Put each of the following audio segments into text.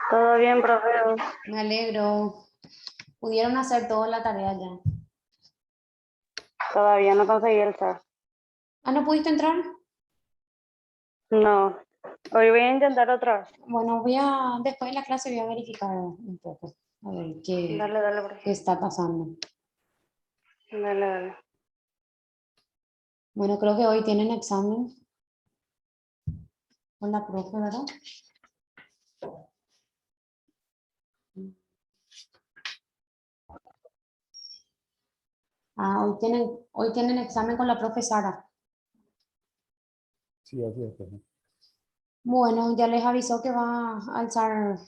Todo bien, profe. Me alegro. ¿Pudieron hacer toda la tarea ya? Todavía no conseguí el SAR. Ah, ¿no pudiste entrar? No. Hoy voy a intentar otra vez. Bueno, después de la clase voy a verificar un poco, a ver qué Dale, profe. está pasando. Dale. Bueno, creo que hoy tienen examen con la profe, ¿verdad? Ah, hoy tienen examen con la profe Sara. Sí, así es, profe. Bueno, ya les avisó que va a alzar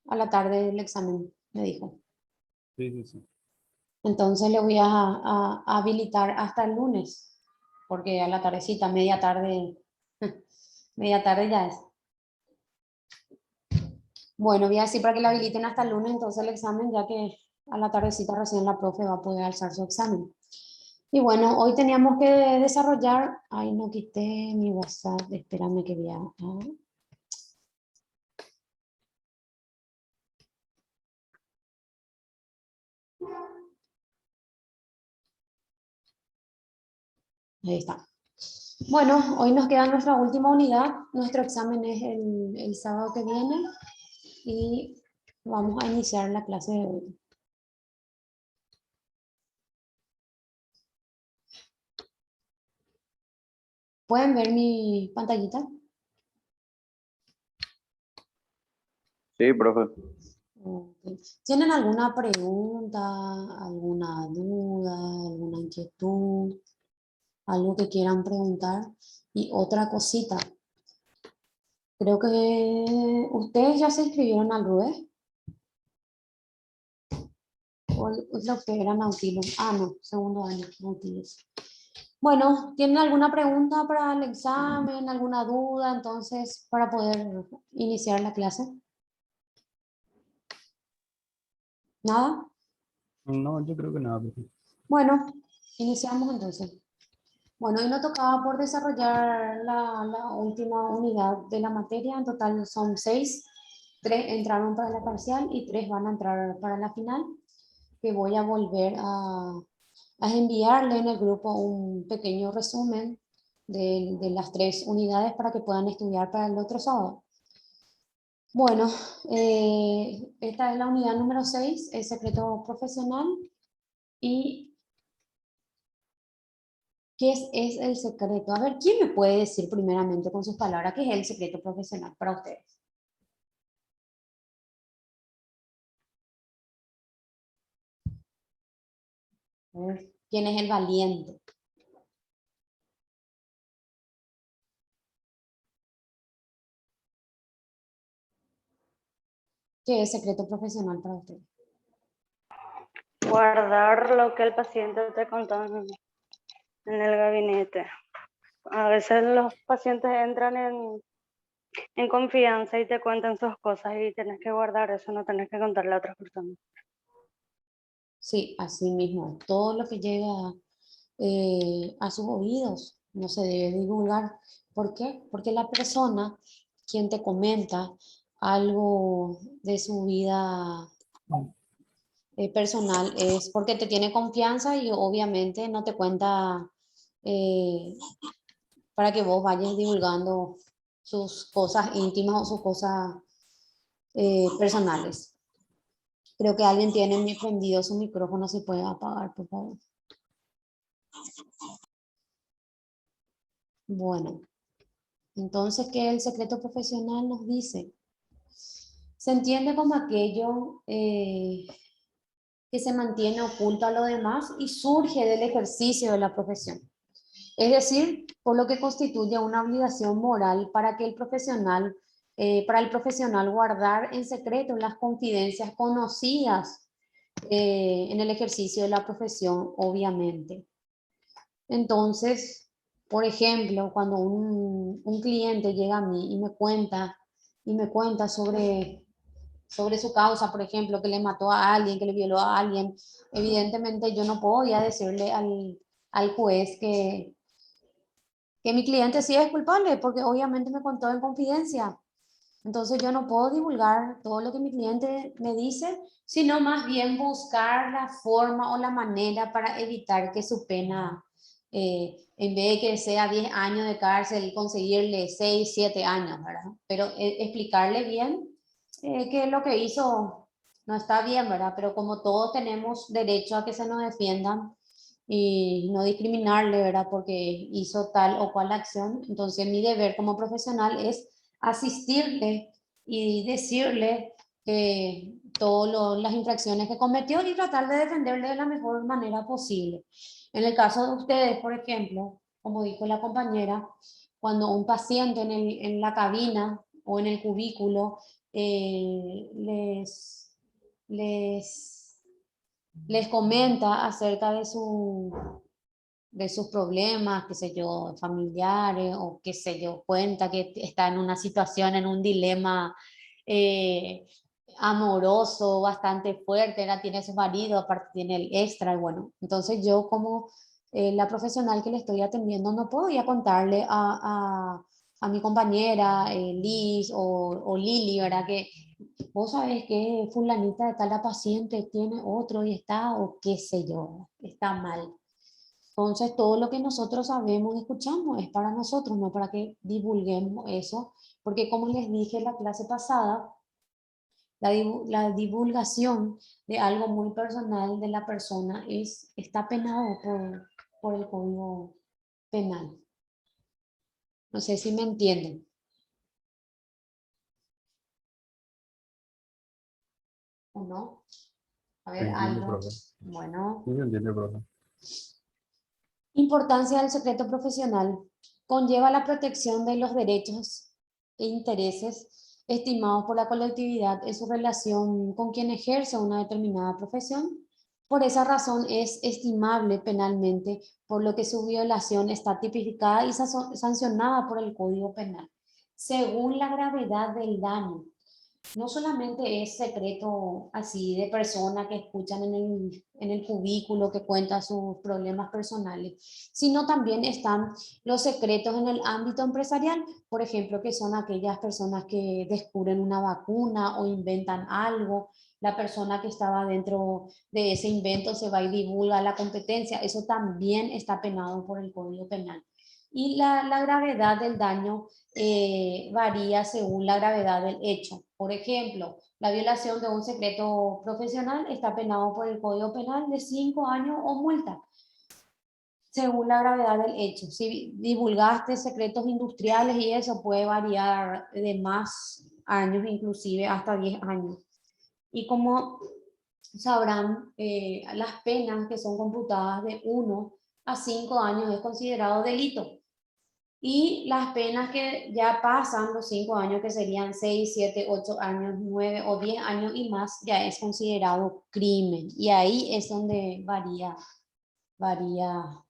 a la tarde el examen, me dijo. Sí. Entonces le voy a habilitar hasta el lunes, porque a la tardecita, media tarde ya es. Bueno, voy a decir para que la habiliten hasta el lunes entonces el examen, ya que a la tardecita recién la profe va a poder alzar su examen. Y bueno, hoy teníamos que desarrollar, ay, no quité mi WhatsApp, espérame que voy a... Ahí está. Bueno, hoy nos queda nuestra última unidad. Nuestro examen es el sábado que viene y vamos a iniciar la clase de hoy. ¿Pueden ver mi pantallita? Sí, profe. Ok. ¿Tienen alguna pregunta, alguna duda, alguna inquietud, algo que quieran preguntar? Y otra cosita, creo que ustedes ya se inscribieron al RUE. ¿O es lo que era Nautilus? Ah, no, segundo año, Nautilus. Bueno, ¿tienen alguna pregunta para el examen, alguna duda, entonces, para poder iniciar la clase? ¿Nada? No, yo creo que nada, profe. Bueno, iniciamos entonces. Bueno, hoy nos tocaba por desarrollar la última unidad de la materia. En total son 6. 3 entraron para la parcial y 3 van a entrar para la final, que voy a volver a enviarle en el grupo un pequeño resumen de las 3 unidades para que puedan estudiar para el otro sábado. Bueno, esta es la unidad número 6, el secreto profesional. ¿Y qué es el secreto? A ver, ¿quién me puede decir primeramente con sus palabras qué es el secreto profesional para ustedes? A ver, ¿quién es el valiente? ¿Qué es secreto profesional para ustedes? Guardar lo que el paciente te contó en el gabinete. A veces los pacientes entran en confianza y te cuentan sus cosas y tienes que guardar eso, no tienes que contarle a otras personas. Sí, así mismo. Todo lo que llega a sus oídos no se debe divulgar. ¿Por qué? Porque la persona quien te comenta algo de su vida personal es porque te tiene confianza y obviamente no te cuenta eh, para que vos vayas divulgando sus cosas íntimas o sus cosas personales. Creo que alguien tiene prendido su micrófono, si puede apagar, por favor. Bueno, entonces, ¿qué el secreto profesional nos dice? Se entiende como aquello que se mantiene oculto a lo demás y surge del ejercicio de la profesión. Es decir, por lo que constituye una obligación moral para el profesional guardar en secreto las confidencias conocidas en el ejercicio de la profesión, obviamente. Entonces, por ejemplo, cuando un cliente llega a mí y me cuenta sobre su causa, por ejemplo, que le mató a alguien, que le violó a alguien, evidentemente yo no puedo ya decirle al juez que mi cliente sí es culpable, porque obviamente me contó en confidencia. Entonces yo no puedo divulgar todo lo que mi cliente me dice, sino más bien buscar la forma o la manera para evitar que su pena, en vez de que sea 10 años de cárcel, conseguirle 6 7 años, ¿verdad? Pero explicarle bien que lo que hizo no está bien, ¿verdad? Pero como todos tenemos derecho a que se nos defiendan y no discriminarle, ¿verdad? Porque hizo tal o cual acción, entonces mi deber como profesional es asistirle y decirle todas las infracciones que cometió y tratar de defenderle de la mejor manera posible. En el caso de ustedes, por ejemplo, como dijo la compañera, cuando un paciente en la cabina o en el cubículo les, les comenta acerca de sus problemas, qué sé yo, familiares o qué sé yo, cuenta que está en una situación, en un dilema eh, amoroso bastante fuerte, ¿verdad? Tiene su marido, aparte tiene el extra, y bueno, entonces yo como la profesional que le estoy atendiendo no puedo ya contarle a mi compañera Liz o Lili, ¿verdad? Que vos sabés que fulanita de tal la paciente tiene otro y está, o qué sé yo, está mal. Entonces, todo lo que nosotros sabemos y escuchamos es para nosotros, no para que divulguemos eso, porque como les dije en la clase pasada, la divulgación de algo muy personal de la persona está penado por el Código Penal. No sé si me entienden. ¿O no? A Sí, ver, entiendo, Aldo. profe. Bueno. Sí, se entiende, profe. Importancia del secreto profesional. Conlleva la protección de los derechos e intereses estimados por la colectividad en su relación con quien ejerce una determinada profesión. Por esa razón es estimable penalmente, por lo que su violación está tipificada y sancionada por el Código Penal, según la gravedad del daño. No solamente es secreto así de personas que escuchan en el cubículo que cuenta sus problemas personales, sino también están los secretos en el ámbito empresarial, por ejemplo, que son aquellas personas que descubren una vacuna o inventan algo, la persona que estaba dentro de ese invento se va y divulga la competencia, eso también está penado por el Código Penal. Y la gravedad del daño varía según la gravedad del hecho. Por ejemplo, la violación de un secreto profesional está penado por el Código Penal de 5 años o multa, según la gravedad del hecho. Si divulgaste secretos industriales y eso puede variar de más años, inclusive hasta 10 años. Y como sabrán, las penas que son computadas de 1 a 5 años es considerado delito. Y las penas que ya pasan los 5 años, que serían 6 7 8 años, 9 o 10 años y más, ya es considerado crimen. Y ahí es donde varía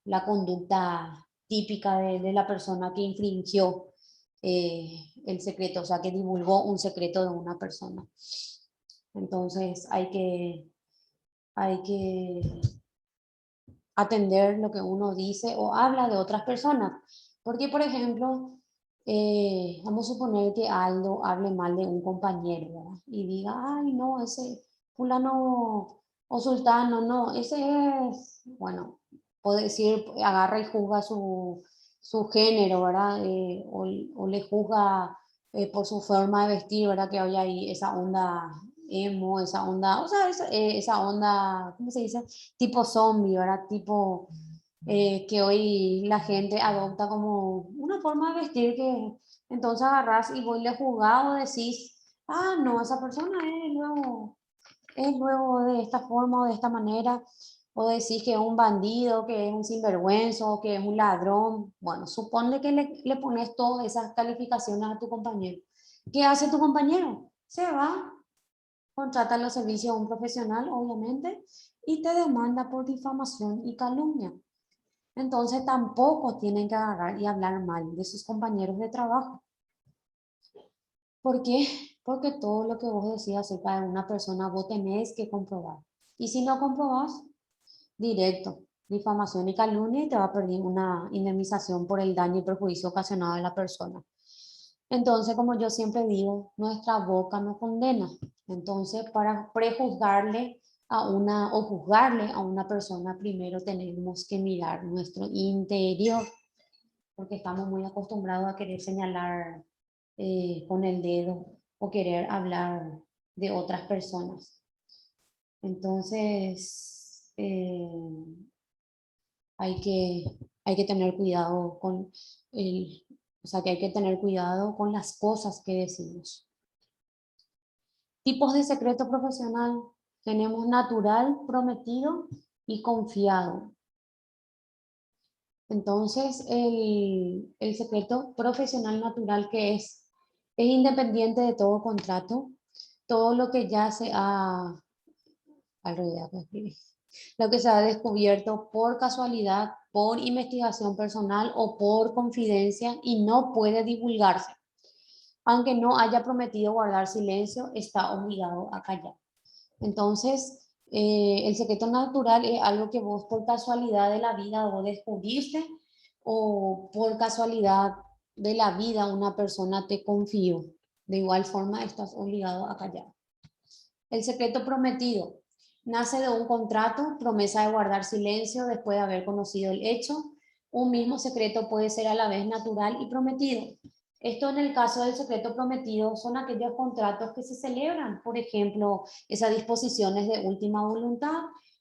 la conducta típica de la persona que infringió el secreto, o sea, que divulgó un secreto de una persona. Entonces hay que atender lo que uno dice o habla de otras personas. Porque, por ejemplo, vamos a suponer que Aldo hable mal de un compañero, ¿verdad? Y diga, ay, no, ese fulano o sultano, no, ese es, bueno, puede decir, agarra y juzga su género, ¿verdad? O le juzga por su forma de vestir, ¿verdad? Que hoy hay esa onda emo, esa onda, o sea, esa onda, ¿cómo se dice? Tipo zombie, ¿verdad? Tipo que hoy la gente adopta como una forma de vestir que entonces agarrás y vos le juzgado decís, ah, no, esa persona es luego de esta forma o de esta manera, o decís que es un bandido, que es un sinvergüenza, o que es un ladrón. Bueno, supone que le pones todas esas calificaciones a tu compañero. ¿Qué hace tu compañero? Se va, contrata los servicios de un profesional, obviamente, y te demanda por difamación y calumnia. Entonces tampoco tienen que agarrar y hablar mal de sus compañeros de trabajo. ¿Por qué? Porque todo lo que vos decís acerca de una persona vos tenés que comprobar. Y si no comprobás, directo, difamación y calumnia y te va a pedir una indemnización por el daño y perjuicio ocasionado a la persona. Entonces, como yo siempre digo, nuestra boca no condena. Entonces, para prejuzgarle a una o juzgarle a una persona, primero tenemos que mirar nuestro interior, porque estamos muy acostumbrados a querer señalar con el dedo o querer hablar de otras personas. Entonces, hay que tener cuidado con o sea, que hay que tener cuidado con las cosas que decimos. Tipos de secreto profesional. Tenemos natural, prometido y confiado. Entonces, el secreto profesional natural que es independiente de todo contrato, todo lo que ya se ha, al revés, lo que se ha descubierto por casualidad, por investigación personal o por confidencia y no puede divulgarse. Aunque no haya prometido guardar silencio, está obligado a callar. Entonces, el secreto natural es algo que vos por casualidad de la vida vos descubriste o por casualidad de la vida una persona te confió. De igual forma, estás obligado a callar. El secreto prometido nace de un contrato, promesa de guardar silencio después de haber conocido el hecho. Un mismo secreto puede ser a la vez natural y prometido. Esto en el caso del secreto prometido son aquellos contratos que se celebran, por ejemplo, esas disposiciones de última voluntad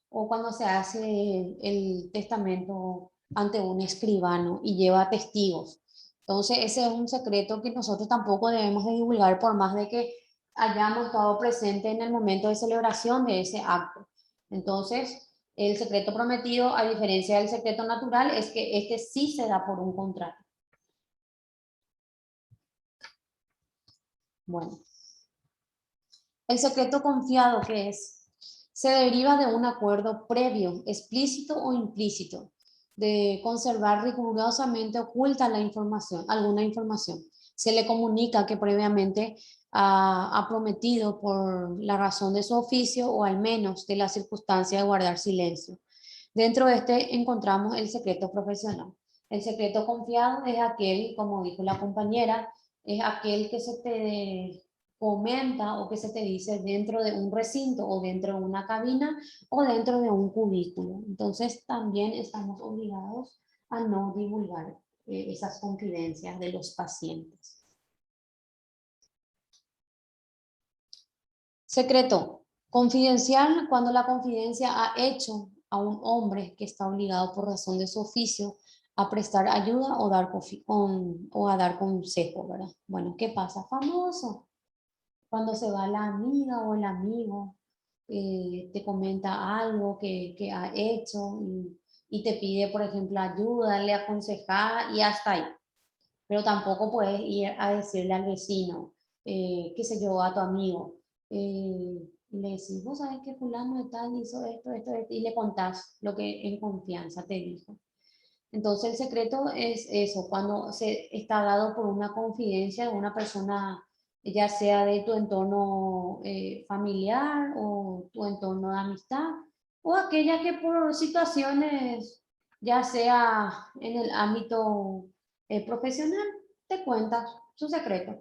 o cuando se hace el testamento ante un escribano y lleva testigos. Entonces, ese es un secreto que nosotros tampoco debemos de divulgar por más de que hayamos estado presentes en el momento de celebración de ese acto. Entonces, el secreto prometido, a diferencia del secreto natural, es que este sí se da por un contrato. Bueno, el secreto confiado, ¿qué es? Se deriva de un acuerdo previo, explícito o implícito, de conservar rigurosamente oculta la información, alguna información. Se le comunica que previamente ha prometido por la razón de su oficio o al menos de la circunstancia de guardar silencio. Dentro de este encontramos el secreto profesional. El secreto confiado es aquel, como dijo la compañera, es aquel que se te comenta o que se te dice dentro de un recinto o dentro de una cabina o dentro de un cubículo. Entonces también estamos obligados a no divulgar esas confidencias de los pacientes. Secreto confidencial cuando la confidencia ha hecho a un hombre que está obligado por razón de su oficio a prestar ayuda o a dar consejo, ¿verdad? Bueno, ¿qué pasa? Famoso. Cuando se va la amiga o el amigo, te comenta algo que ha hecho y te pide, por ejemplo, ayuda, le aconseja y hasta ahí. Pero tampoco puedes ir a decirle al vecino, qué sé yo, a tu amigo, y le decís, vos sabés que fulano de tal hizo esto, y le contás lo que en confianza te dijo. Entonces el secreto es eso, cuando se está dado por una confidencia de una persona, ya sea de tu entorno familiar o tu entorno de amistad, o aquella que por situaciones, ya sea en el ámbito profesional, te cuenta su secreto.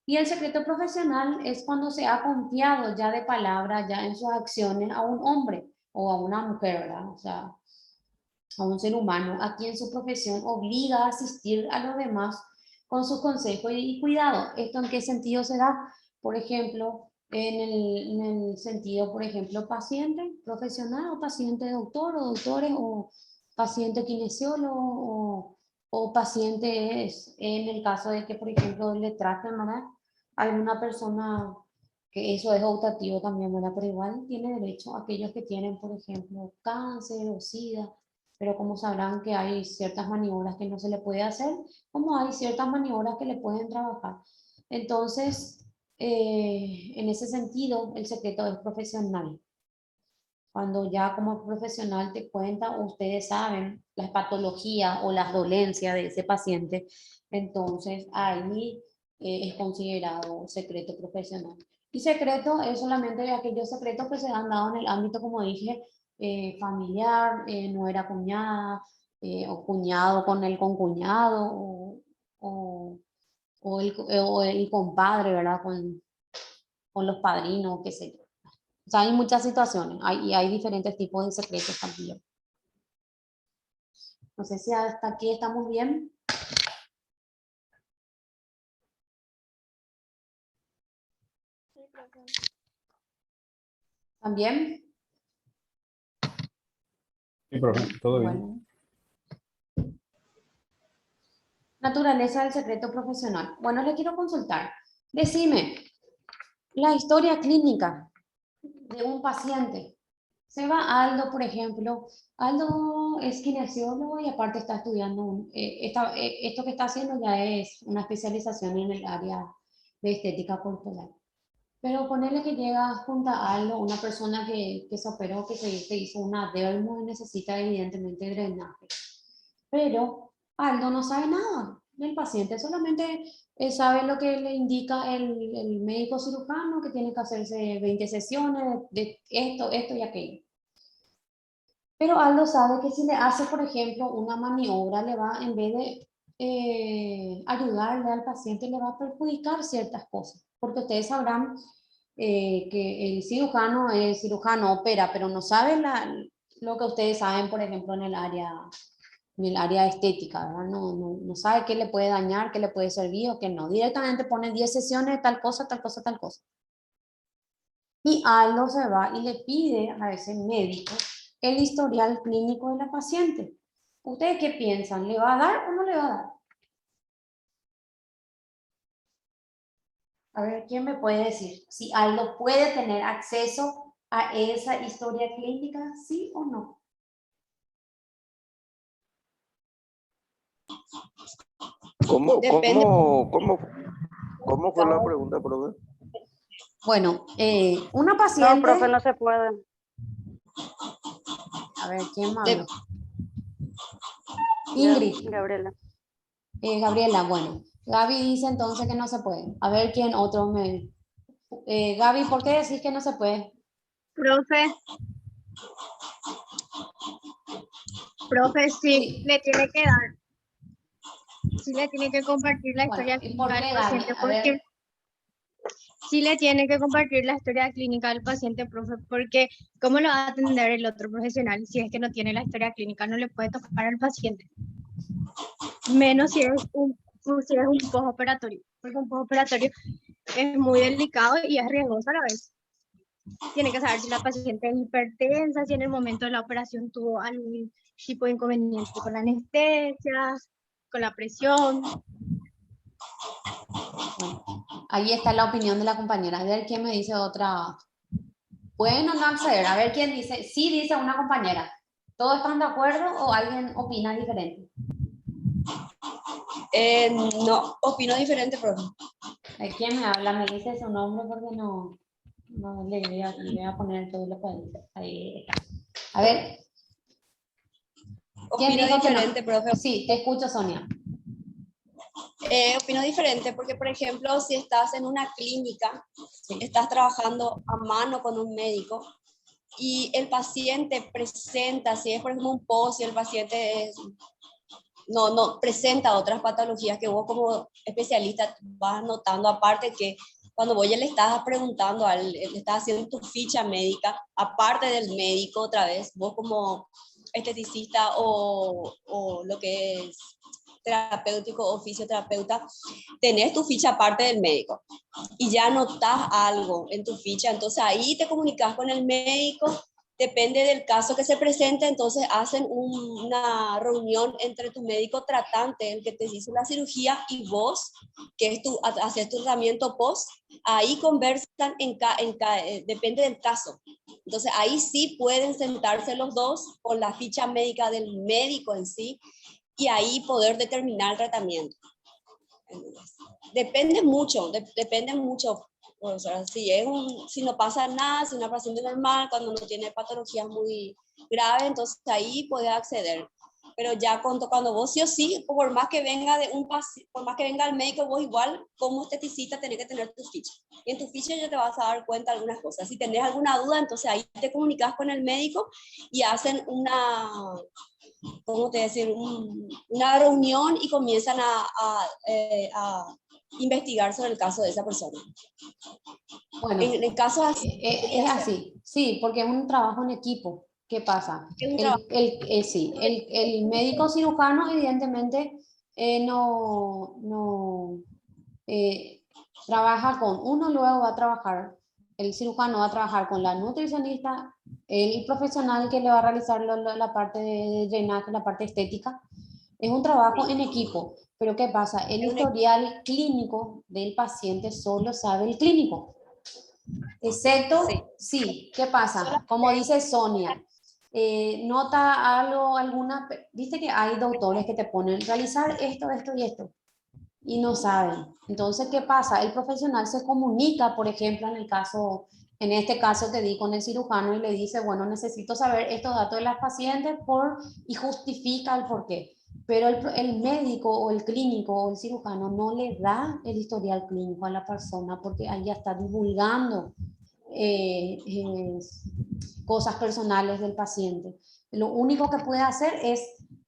Y el secreto profesional es cuando se ha confiado ya de palabra, ya en sus acciones a un hombre o a una mujer, ¿verdad? O sea, a un ser humano a quien su profesión obliga a asistir a los demás con sus consejos y cuidado. ¿Esto en qué sentido se da? Por ejemplo, en el sentido, por ejemplo, paciente profesional o paciente doctor o doctores o paciente kinesiólogo o pacientes en el caso de que, por ejemplo, le traten, ¿verdad? A alguna persona que eso es optativo también, ¿verdad? Pero igual tiene derecho a aquellos que tienen, por ejemplo, cáncer o SIDA, pero como sabrán que hay ciertas maniobras que no se le puede hacer, como hay ciertas maniobras que le pueden trabajar. Entonces, en ese sentido, el secreto es profesional. Cuando ya como profesional te cuenta, ustedes saben las patologías o las dolencias de ese paciente, entonces ahí es considerado secreto profesional. Y secreto es solamente aquellos secretos que se han dado en el ámbito, como dije, familiar, no era cuñada, o cuñado con el concuñado, o o el compadre, ¿verdad? Con los padrinos, qué sé yo. O sea, hay muchas situaciones y hay diferentes tipos de secretos también. No sé si hasta aquí estamos bien. ¿También? Sí, profe, todo bien. Bueno. Naturaleza del secreto profesional. Bueno, le quiero consultar. Decime, la historia clínica de un paciente. Se va Aldo, por ejemplo. Aldo es kinesiólogo y aparte está estudiando, esto que está haciendo ya es una especialización en el área de estética corporal. Pero ponerle que llega junto a Aldo una persona que se operó, que se hizo una dermo y necesita evidentemente drenaje. Pero Aldo no sabe nada del paciente, solamente sabe lo que le indica el médico cirujano, que tiene que hacerse 20 sesiones de esto y aquello. Pero Aldo sabe que si le hace, por ejemplo, una maniobra, le va, en vez de ayudarle al paciente, le va a perjudicar ciertas cosas. Porque ustedes sabrán que el cirujano opera, pero no sabe lo que ustedes saben, por ejemplo, en el área estética, ¿verdad? No sabe qué le puede dañar, qué le puede servir o qué no. Directamente pone 10 sesiones de tal cosa, tal cosa, tal cosa. Y Aldo se va y le pide a ese médico el historial clínico de la paciente. ¿Ustedes qué piensan? ¿Le va a dar o no le va a dar? A ver, ¿quién me puede decir si Aldo puede tener acceso a esa historia clínica, sí o no? Depende. ¿Cómo fue la pregunta, profe? Bueno, una No, paciente... profe, no se puede. A ver, ¿quién más De- habló? Ingrid. Gabriela. Gabriela, bueno. Gaby dice entonces que no se puede. A ver quién otro me... Gaby, ¿por qué decís que no se puede? Profe, sí Sí. le tiene que dar, sí le tiene que compartir la Bueno, historia ¿y por clínica qué, del Gaby? paciente, A porque ver, sí le tiene que compartir la historia clínica del paciente, profe, porque ¿cómo lo va a atender el otro profesional si es que no tiene la historia clínica? No le puede tocar al paciente, menos si es un postoperatorio, porque un postoperatorio es muy delicado y es riesgoso a la vez. Tiene que saber si la paciente es hipertensa, si en el momento de la operación tuvo algún tipo de inconveniente con la anestesia, con la presión. bueno, ahí está la opinión de la compañera. A ver quién me dice otra. Pueden o no acceder. A ver quién dice. Sí, dice una compañera. ¿Todos están de acuerdo o alguien opina diferente? no, opino diferente, profe. ¿Quién me habla? Me dice su nombre porque no le voy a poner todo lo que dice. Ahí está. A ver. ¿Quién Opino dijo que no? diferente, profe. Sí, te escucho, Sonia. Opino diferente porque, por ejemplo, si estás en una clínica, estás trabajando a mano con un médico y el paciente presenta, si es por ejemplo un POS y el paciente no presenta otras patologías que vos como especialista vas notando, aparte que cuando vos ya le estás preguntando, le estás haciendo tu ficha médica, aparte del médico otra vez, vos como esteticista o lo que es terapéutico o fisioterapeuta, tenés tu ficha aparte del médico y ya notas algo en tu ficha, entonces ahí te comunicas con el médico, depende del caso que se presente, entonces hacen una reunión entre tu médico tratante, el que te hizo la cirugía, y vos, que es haces tu tratamiento post, ahí conversan, depende del caso. Entonces ahí sí pueden sentarse los dos con la ficha médica del médico en sí, y ahí poder determinar el tratamiento. Depende mucho, depende mucho. O sea, si no pasa nada, si una paciente normal, cuando no tiene patologías muy graves, entonces ahí puede acceder. Pero ya cuando vos sí o sí, por más que venga por más que venga el médico, vos igual como esteticista tenés que tener tu ficha. Y en tu ficha ya te vas a dar cuenta de algunas cosas. Si tenés alguna duda, entonces ahí te comunicas con el médico y hacen ¿cómo te decir? Una reunión y comienzan a investigar sobre el caso de esa persona. Bueno, En el caso así, es así, sí, porque es un trabajo en equipo. ¿Qué pasa? Es un trabajo. Sí, el médico cirujano evidentemente no trabaja con uno, luego va a trabajar, el cirujano va a trabajar con la nutricionista, el profesional que le va a realizar la parte de drenaje, la parte estética. Es un trabajo en equipo, pero ¿qué pasa? El historial clínico del paciente solo sabe el clínico. Excepto, sí, ¿qué pasa? Como dice Sonia, nota algo, viste que hay doctores que te ponen realizar esto, esto y esto, y no saben. Entonces, ¿qué pasa? El profesional se comunica, por ejemplo, en este caso que di con el cirujano y le dice, bueno, necesito saber estos datos de las pacientes y justifica el por qué. Pero el médico o el clínico o el cirujano no le da el historial clínico a la persona porque ahí ya está divulgando cosas personales del paciente. Lo único que puede hacer es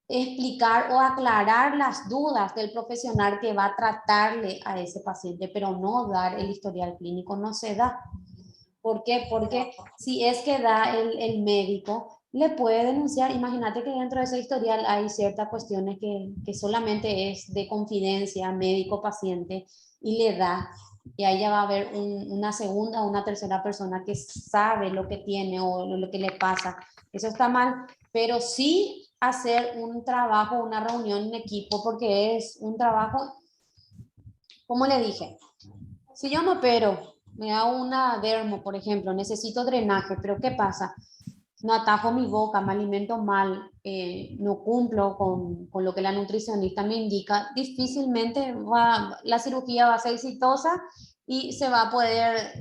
explicar o aclarar las dudas del profesional que va a tratarle a ese paciente, pero no dar el historial clínico, no se da. ¿Por qué? Porque si es que da el médico, le puede denunciar. Imagínate que dentro de ese historial hay ciertas cuestiones que solamente es de confidencia médico-paciente y le da. Y ahí ya va a haber una segunda o una tercera persona que sabe lo que tiene o lo que le pasa. Eso está mal, pero sí hacer un trabajo, una reunión en equipo, porque es un trabajo, como le dije, si yo me opero, me hago una dermo, por ejemplo, necesito drenaje, pero ¿qué pasa? No atajo mi boca, me alimento mal, no cumplo con lo que la nutricionista me indica, difícilmente la cirugía va a ser exitosa y se va a poder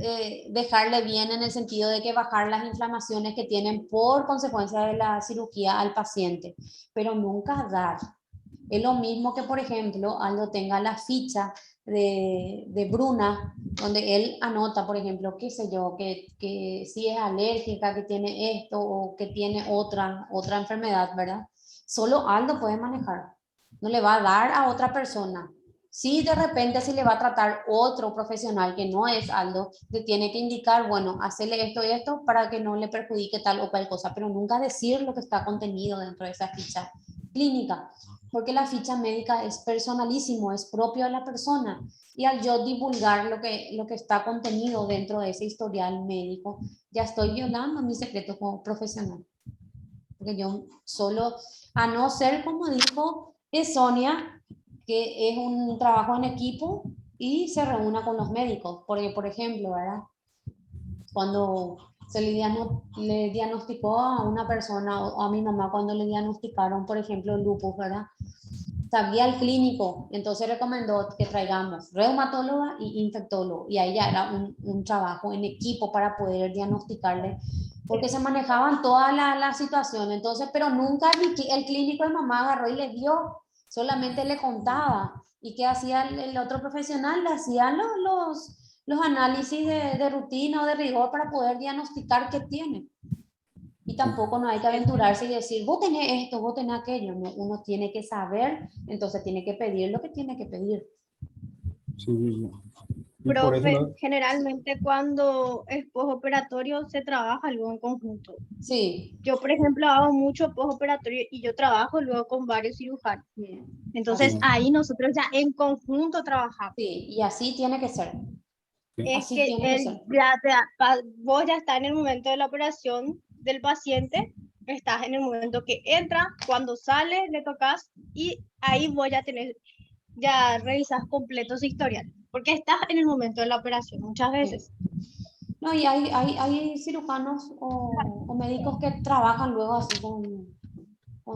dejarle bien en el sentido de que bajar las inflamaciones que tienen por consecuencia de la cirugía al paciente, pero nunca dar. Es lo mismo que, por ejemplo, Aldo tenga la ficha de Bruna, donde él anota, por ejemplo, qué sé yo, que si es alérgica, que tiene esto o que tiene otra enfermedad, ¿verdad? Solo Aldo puede manejar. No le va a dar a otra persona. Si de repente si le va a tratar otro profesional que no es Aldo, le tiene que indicar, bueno, hacerle esto y esto para que no le perjudique tal o cual cosa, pero nunca decir lo que está contenido dentro de esa ficha clínica, porque la ficha médica es personalísimo, es propio de la persona. Y al yo divulgar lo que está contenido dentro de ese historial médico, ya estoy violando mi secreto como profesional. Porque yo solo, a no ser como dijo Sonia, que es un trabajo en equipo y se reúna con los médicos. Porque, por ejemplo, ¿verdad? Cuando le diagnosticó a una persona o a mi mamá cuando le diagnosticaron, por ejemplo, lupus, ¿verdad? Sabía el clínico, entonces recomendó que traigamos reumatóloga y infectólogo, y ahí ya era un trabajo en equipo para poder diagnosticarle, porque se manejaban toda la situación, entonces, pero nunca el clínico de mamá agarró y le dio, solamente le contaba, y ¿qué hacía el otro profesional? Le hacían los análisis de rutina o de rigor para poder diagnosticar qué tiene. Y tampoco no hay que aventurarse y decir, vos tenés esto, vos tenés aquello. No, uno tiene que saber, entonces tiene que pedir lo que tiene que pedir. Sí, sí, sí. Y por eso Profe, generalmente cuando es postoperatorio se trabaja luego en conjunto. Sí. Yo, por ejemplo, hago mucho postoperatorio y yo trabajo luego con varios cirujanos. Bien. Entonces, ahí nosotros ya en conjunto trabajamos. Sí, y así tiene que ser. Es Así que tiene que ser. vos ya estás en el momento de la operación del paciente, estás en el momento que entra, cuando sale le tocas y ahí vos ya revisas completo su historial, porque estás en el momento de la operación muchas veces. No, y hay cirujanos o médicos que trabajan luego así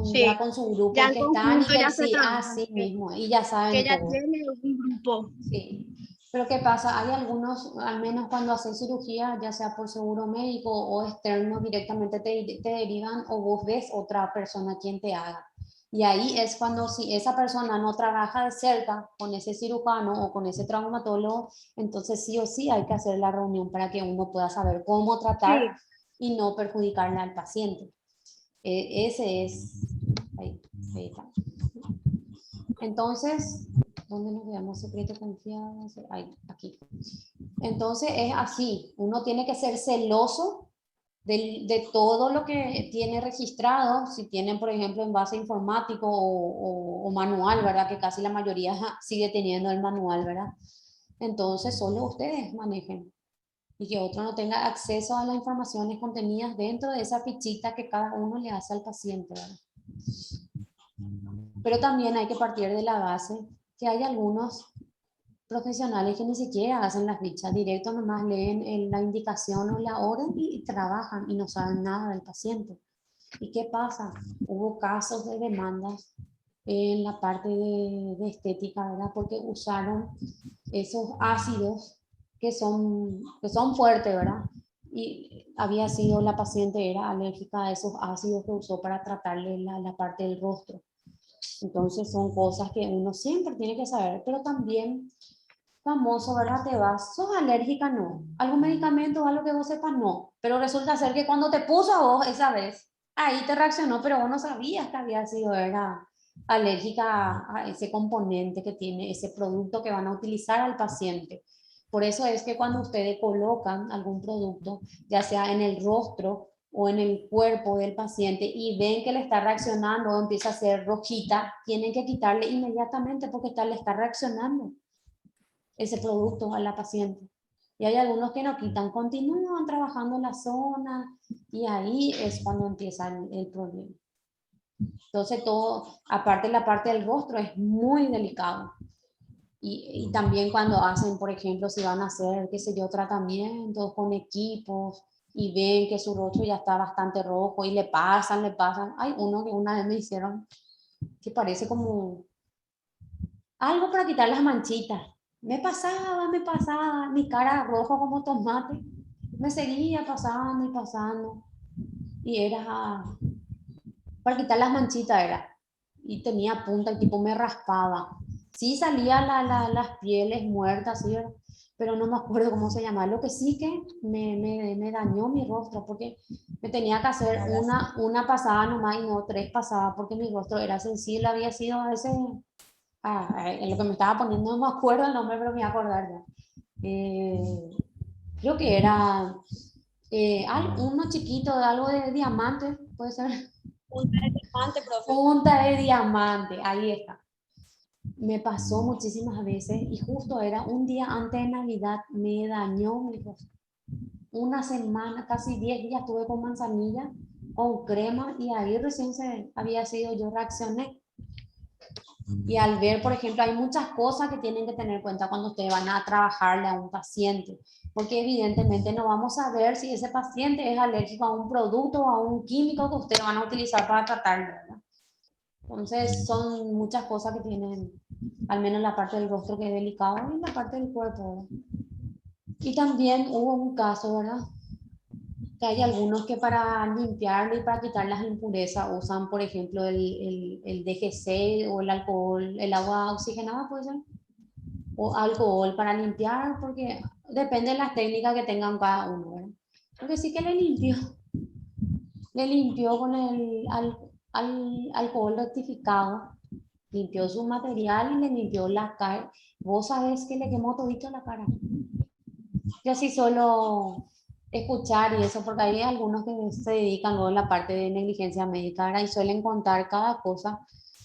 Sí, ya con su grupo ya y en que están y conjunto que ya se sí, trabaja, así mismo, y ya saben que ya todo. tiene un grupo. Sí. Pero ¿qué pasa? Hay algunos, al menos cuando haces cirugía, ya sea por seguro médico o externo, directamente te derivan o vos ves otra persona quien te haga. Y ahí es cuando si esa persona no trabaja de cerca con ese cirujano o con ese traumatólogo, entonces sí o sí hay que hacer la reunión para que uno pueda saber cómo tratar Sí, y no perjudicarle al paciente. Ese es... Ahí está. Entonces, ¿Dónde nos quedamos? Secreto, confianza. Ahí, aquí. Entonces es así. Uno tiene que ser celoso de todo lo que tiene registrado. Si tienen, por ejemplo, envase informático o manual, ¿verdad? Que casi la mayoría sigue teniendo el manual, ¿verdad? Entonces solo ustedes manejen. Y que otro no tenga acceso a las informaciones contenidas dentro de esa fichita que cada uno le hace al paciente, ¿verdad? Pero también hay que partir de la base que hay algunos profesionales que ni siquiera hacen las fichas, directo nomás leen la indicación o la orden y trabajan y no saben nada del paciente. ¿Y qué pasa? Hubo casos de demandas en la parte de estética, ¿verdad? Porque usaron esos ácidos que son fuertes, ¿verdad? Y había sido, la paciente era alérgica a esos ácidos que usó para tratarle la parte del rostro. Entonces son cosas que uno siempre tiene que saber, pero también famoso, ¿verdad? Te vas, sos alérgica, no. ¿Algún medicamento o algo que vos sepas? No. Pero resulta ser que cuando te puso a vos esa vez, ahí te reaccionó, pero vos no sabías que había sido, era alérgica a ese componente que tiene ese producto que van a utilizar al paciente. Por eso es que cuando ustedes colocan algún producto, ya sea en el rostro o en el cuerpo del paciente y ven que le está reaccionando o empieza a ser rojita, tienen que quitarle inmediatamente porque le está reaccionando ese producto a la paciente. Y hay algunos que no quitan, continúan trabajando en la zona y ahí es cuando empieza el problema. Entonces todo, aparte la parte del rostro es muy delicado. Y también cuando hacen, por ejemplo, si van a hacer, qué sé yo, tratamientos con equipos y ven que su rostro ya está bastante rojo y le pasan. Hay uno que una vez me hicieron que parece como algo para quitar las manchitas. Me pasaba, mi cara roja como tomate. Me seguía pasando y pasando. Y era para quitar las manchitas era. Y tenía punta, el tipo me raspaba. Sí salía las pieles muertas, ¿sí? Pero no me acuerdo cómo se llama. Lo que sí que me dañó mi rostro porque me tenía que hacer una pasada nomás y no 3 pasadas porque mi rostro era sensible, había sido a ese... en lo que me estaba poniendo no me acuerdo el nombre, pero me voy a acordar ya. Creo que era uno chiquito de algo de diamante, puede ser. Punta de diamante, profe. Punta de diamante, ahí está. Me pasó muchísimas veces y justo era un día antes de Navidad, me dañó mi rostro. Una semana, casi 10 días estuve con manzanilla, con crema y ahí recién había sido, yo reaccioné. Y al ver, por ejemplo, hay muchas cosas que tienen que tener en cuenta cuando ustedes van a trabajarle a un paciente, porque evidentemente no vamos a ver si ese paciente es alérgico a un producto o a un químico que ustedes van a utilizar para tratarlo, ¿verdad? Entonces son muchas cosas que tienen, al menos la parte del rostro que es delicado y la parte del cuerpo, ¿verdad? Y también hubo un caso, ¿verdad? Que hay algunos que para limpiarlo y para quitar las impurezas usan, por ejemplo, el DGC o el alcohol, el agua oxigenada, puede ser, o alcohol para limpiar, porque depende de las técnicas que tengan cada uno, ¿verdad? Porque sí que le limpió con el alcohol rectificado, limpió su material y le limpió la cara. Vos sabés que le quemó todito la cara. Yo sí solo escuchar y eso, porque hay algunos que se dedican luego a la parte de negligencia médica, ¿verdad? Y suelen contar cada cosa.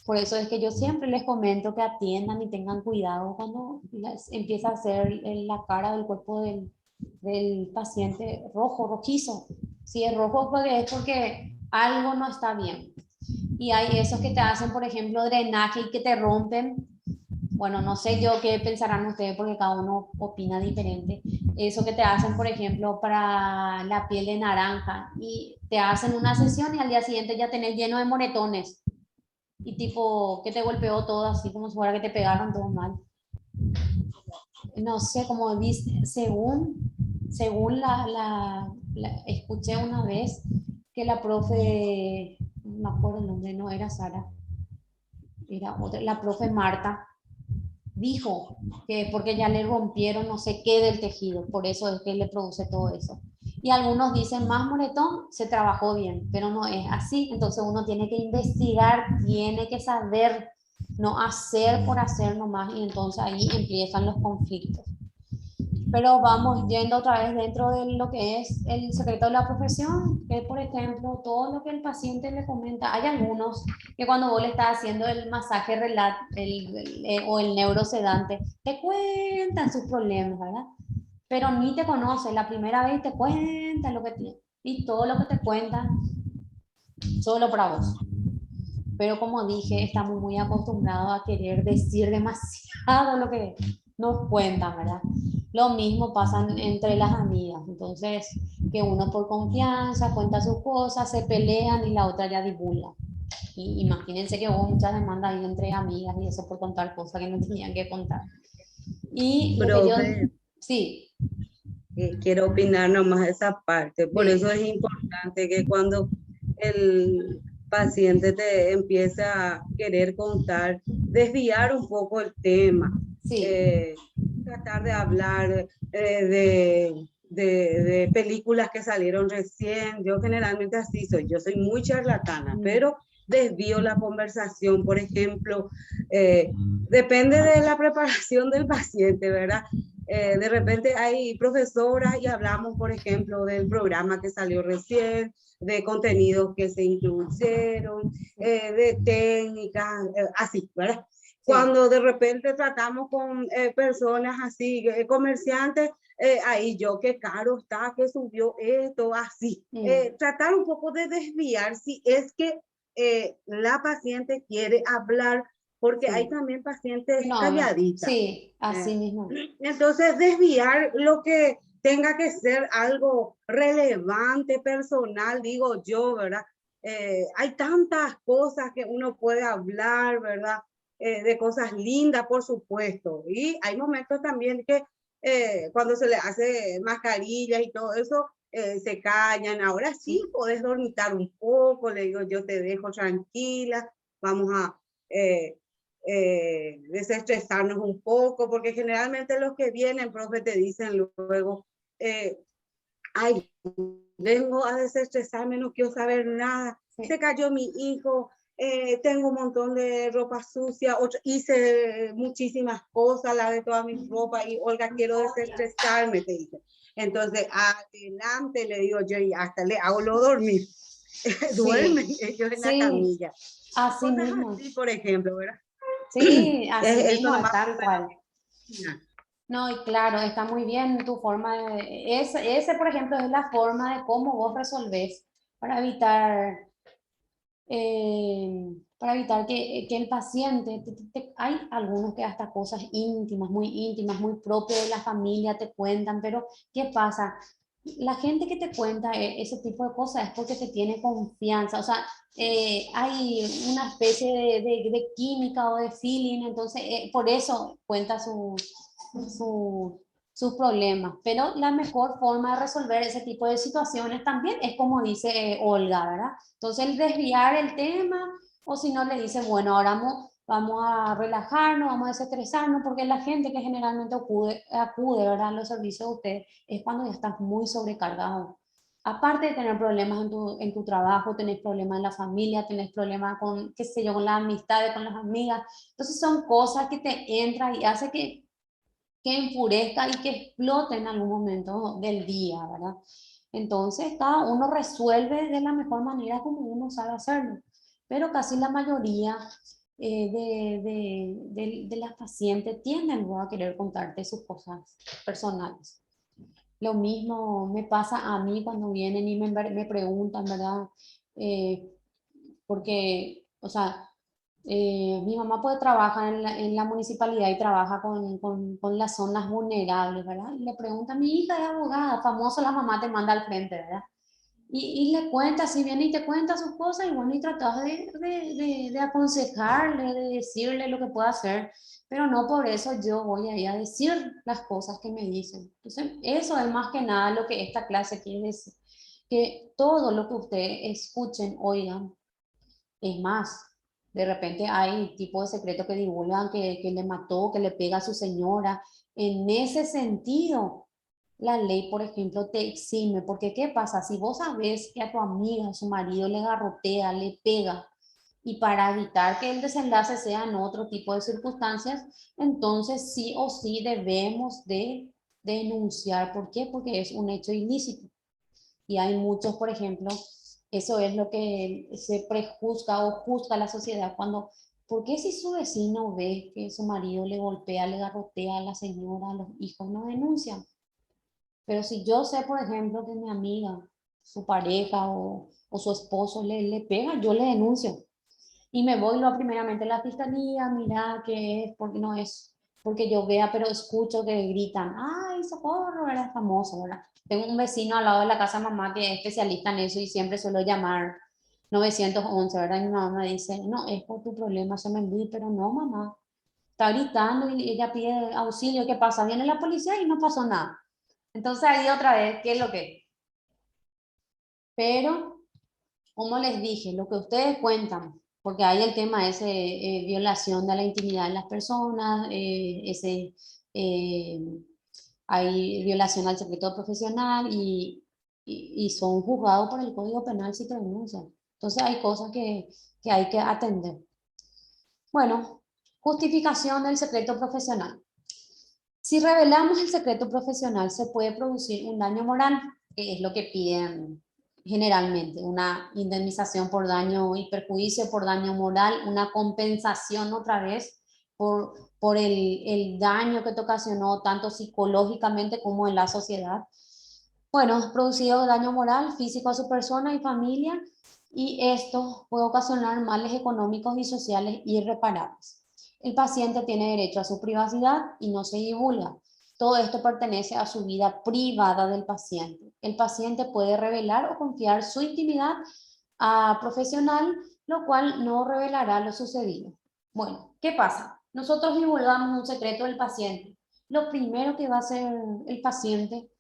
Por eso es que yo siempre les comento que atiendan y tengan cuidado cuando empieza a hacer la cara del cuerpo del paciente rojo, rojizo. Si es rojo, pues es porque algo no está bien. Y hay esos que te hacen, por ejemplo, drenaje y que te rompen. Bueno, no sé yo qué pensarán ustedes porque cada uno opina diferente. Eso que te hacen, por ejemplo, para la piel de naranja y te hacen una sesión y al día siguiente ya tenés lleno de moretones y tipo que te golpeó todo así como si fuera que te pegaron todo mal. No sé, como viste, según escuché una vez que la profe, no me acuerdo el nombre, no era Sara, era otra, la profe Marta, dijo que porque ya le rompieron no sé qué del tejido, por eso es que le produce todo eso. Y algunos dicen más moretón, se trabajó bien, pero no es así. Entonces uno tiene que investigar, tiene que saber no hacer por hacer nomás, y entonces ahí empiezan los conflictos. Pero vamos yendo otra vez dentro de lo que es el secreto de la profesión, que por ejemplo, todo lo que el paciente le comenta, hay algunos que cuando vos le estás haciendo el masaje o el neurosedante, te cuentan sus problemas, ¿verdad? Pero ni te conoce, la primera vez te cuenta lo que tiene, y todo lo que te cuenta, solo para vos. Pero como dije, estamos muy acostumbrados a querer decir demasiado lo que nos cuentan, ¿verdad? Lo mismo pasa entre las amigas, entonces que uno por confianza cuenta sus cosas, se pelean y la otra ya divulga. Y imagínense que hubo muchas demandas ahí entre amigas y eso por contar cosas que no tenían que contar. Y lo que yo... Profe, Sí, quiero opinar nomás esa parte. Por Sí. eso es importante que cuando el paciente te empieza a querer contar, desviar un poco el tema, sí, tratar de hablar de películas que salieron recién. Yo generalmente así soy, yo soy muy charlatana, pero desvío la conversación. Por ejemplo, depende de la preparación del paciente, ¿verdad? De repente hay profesoras y hablamos, por ejemplo, del programa que salió recién, de contenidos que se incluyeron, de técnicas, así, ¿verdad? Cuando de repente tratamos con personas así, comerciantes, ahí yo, qué caro está, que subió esto, así. Tratar un poco de desviar si es que la paciente quiere hablar, porque Sí. hay también pacientes No, calladitas. sí, así mismo. Entonces, desviar lo que tenga que ser algo relevante, personal, digo yo, ¿verdad? Hay tantas cosas que uno puede hablar, ¿verdad? De cosas lindas, por supuesto. Y hay momentos también que cuando se le hace mascarillas y todo eso, se callan. Ahora sí podés dormitar un poco, le digo, yo te dejo tranquila, vamos a desestresarnos un poco, porque generalmente los que vienen, profe, te dicen luego, ay, vengo a desestresarme, no quiero saber nada, se cayó mi hijo, tengo un montón de ropa sucia, hice muchísimas cosas, lavé toda mi ropa y Olga, quiero desestresarme, te dice. Entonces, adelante, le digo yo, y hasta le hago lo dormir. Duermen ellos en la camilla. Así Cosas mismo. así, por ejemplo, ¿verdad? Sí, así Eso mismo, nomás tal cual. para- No, y claro, está muy bien tu forma de... Ese, por ejemplo, es la forma de cómo vos resolvés para evitar que el paciente... hay algunos que hasta cosas íntimas, muy propias de la familia te cuentan, pero ¿qué pasa? La gente que te cuenta ese tipo de cosas es porque te tiene confianza, o sea, hay una especie de química o de feeling, entonces por eso cuenta sus problemas. Pero la mejor forma de resolver ese tipo de situaciones también es como dice Olga, ¿verdad? Entonces el desviar el tema, o si no le dice, bueno, ahora vamos a relajarnos, vamos a desestresarnos, porque la gente que generalmente acude, ¿verdad?, a los servicios de ustedes, es cuando ya estás muy sobrecargado. Aparte de tener problemas en tu trabajo, tenés problemas en la familia, tenés problemas con, qué sé yo, con las amistades, con las amigas. Entonces son cosas que te entran y hace que enfurezca y que explote en algún momento del día, ¿verdad? Entonces cada uno resuelve de la mejor manera como uno sabe hacerlo, pero casi la mayoría de las pacientes tienden luego a querer contarte sus cosas personales. Lo mismo me pasa a mí cuando vienen y me preguntan, ¿verdad? Eh, Porque, o sea, mi mamá puede trabajar en la municipalidad y trabaja con las zonas vulnerables, ¿verdad? Y le pregunta, mi hija es abogada, famoso la mamá te manda al frente, ¿verdad? Y le cuenta, si viene y te cuenta sus cosas, y bueno, y tratas de aconsejarle, de decirle lo que puede hacer, pero no por eso yo voy a ir a decir las cosas que me dicen. Entonces, eso es más que nada lo que esta clase quiere decir, que todo lo que ustedes escuchen, oigan, es más, de repente hay tipo de secreto que divulgan que le mató, que le pega a su señora. En ese sentido, la ley, por ejemplo, te exime, porque ¿qué pasa? Si vos sabés que a tu amiga, a su marido le garrotea, le pega, y para evitar que el desenlace sea en otro tipo de circunstancias, entonces sí o sí debemos de denunciar. ¿Por qué? Porque es un hecho ilícito. Y hay muchos, por ejemplo, eso es lo que se prejuzga o juzga la sociedad cuando, ¿por qué si su vecino ve que su marido le golpea, le garrotea a la señora, a los hijos, no denuncian? Pero si yo sé, por ejemplo, que mi amiga, su pareja o su esposo le pega, yo le denuncio. Y me voy lo primeramente a la fiscalía, mira qué es, porque no es, porque yo vea, pero escucho que gritan, ay, socorro, era famoso, ¿verdad? Tengo un vecino al lado de la casa de mamá que es especialista en eso y siempre suelo llamar 911, ¿verdad? Y mi mamá me dice, no, es por tu problema, se me envíe, pero no, mamá, está gritando y ella pide auxilio, ¿qué pasa? Viene la policía y no pasó nada. Entonces ahí otra vez, ¿qué es lo que? Pero como les dije, lo que ustedes cuentan, porque hay el tema ese, violación de la intimidad de las personas, eh, hay violación al secreto profesional y son juzgados por el Código Penal si te denuncian. Entonces hay cosas que hay que atender. Bueno, justificación del secreto profesional. Si revelamos el secreto profesional, se puede producir un daño moral, que es lo que piden generalmente, una indemnización por daño y perjuicio por daño moral, una compensación otra vez por el daño que te ocasionó tanto psicológicamente como en la sociedad. Bueno, producido daño moral, físico a su persona y familia, y esto puede ocasionar males económicos y sociales irreparables. El paciente tiene derecho a su privacidad y no se divulga. Todo esto pertenece a su vida privada del paciente. El paciente puede revelar o confiar su intimidad a profesional, lo cual no revelará lo sucedido. Bueno, ¿qué pasa? Nosotros divulgamos un secreto del paciente. Lo primero que va a hacer el paciente,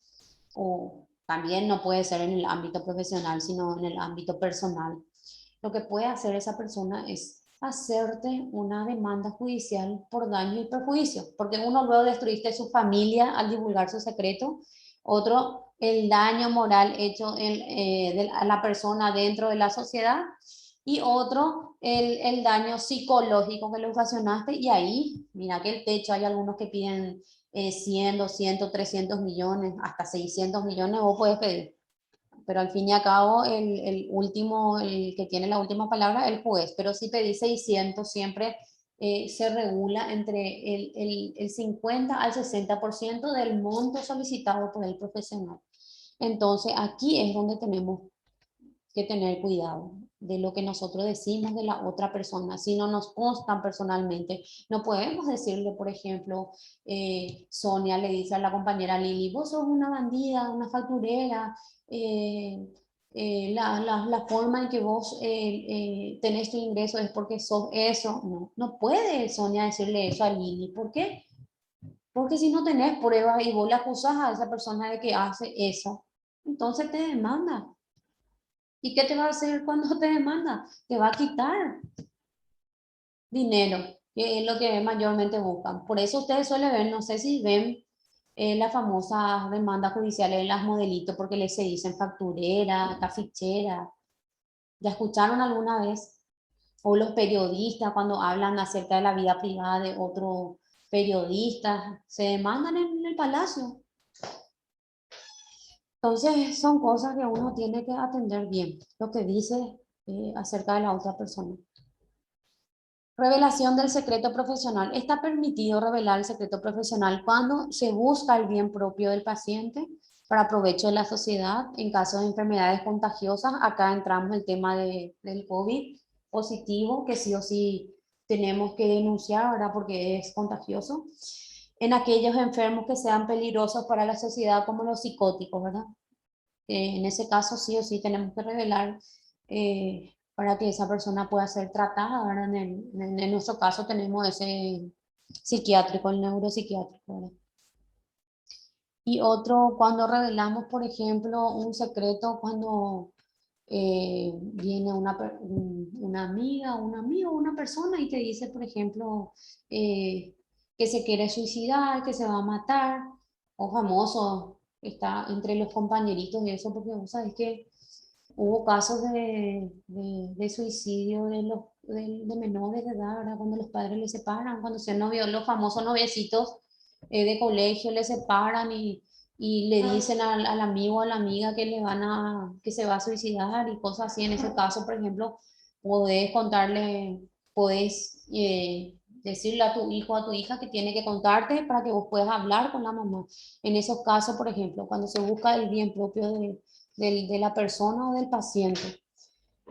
o también no puede ser en el ámbito profesional, sino en el ámbito personal, lo que puede hacer esa persona es hacerte una demanda judicial por daño y perjuicio, porque uno luego destruiste su familia al divulgar su secreto, otro el daño moral hecho a la persona dentro de la sociedad y otro el daño psicológico que le ocasionaste y ahí, mira que el techo, hay algunos que piden 100, 200, 300 millones, hasta 600 millones vos puedes pedir. Pero al fin y al cabo, el último, el que tiene la última palabra, el juez. Pero si pedís 600, siempre se regula entre el 50 al 60% del monto solicitado por el profesional. Entonces, aquí es donde tenemos que tener cuidado de lo que nosotros decimos de la otra persona. Si no nos constan personalmente, no podemos decirle, por ejemplo, Sonia le dice a la compañera Lili, vos sos una bandida, una facturera, la forma en que vos tenés tu ingreso es porque sos eso. No, no puede Sonia decirle eso a Lili. ¿Por qué? Porque si no tenés pruebas y vos le acusas a esa persona de que hace eso, entonces te demanda. ¿Y qué te va a hacer cuando te demanda? Te va a quitar dinero, que es lo que mayormente buscan. Por eso ustedes suelen ver, no sé si ven las famosas demandas judiciales de las modelitos, porque les se dicen facturera, cafichera. ¿Ya escucharon alguna vez? O los periodistas cuando hablan acerca de la vida privada de otro periodista, se demandan en el palacio. Entonces son cosas que uno tiene que atender bien, lo que dice acerca de la otra persona. Revelación del secreto profesional. Está permitido revelar el secreto profesional cuando se busca el bien propio del paciente para provecho de la sociedad. En caso de enfermedades contagiosas, acá entramos el tema del COVID positivo, que sí o sí tenemos que denunciar, ¿verdad? Porque es contagioso. En aquellos enfermos que sean peligrosos para la sociedad, como los psicóticos, ¿verdad? En ese caso sí o sí tenemos que revelar para que esa persona pueda ser tratada. ¿Verdad? En nuestro caso tenemos ese psiquiátrico, el neuropsiquiátrico. ¿Verdad? Y otro, cuando revelamos, por ejemplo, un secreto, cuando viene una amiga, un amigo, una persona y te dice, por ejemplo, que se quiere suicidar, que se va a matar, o famoso, está entre los compañeritos y eso, porque vos sabés que Hubo casos de suicidio de menores de edad, ¿verdad? Cuando los padres les separan, cuando se novio, los famosos noviecitos de colegio les separan y le dicen al amigo o a la amiga que que se va a suicidar y cosas así. En ese caso, por ejemplo, podés contarle, podés decirle a tu hijo o a tu hija que tiene que contarte para que vos puedas hablar con la mamá. En esos casos, por ejemplo, cuando se busca el bien propio de la persona o del paciente.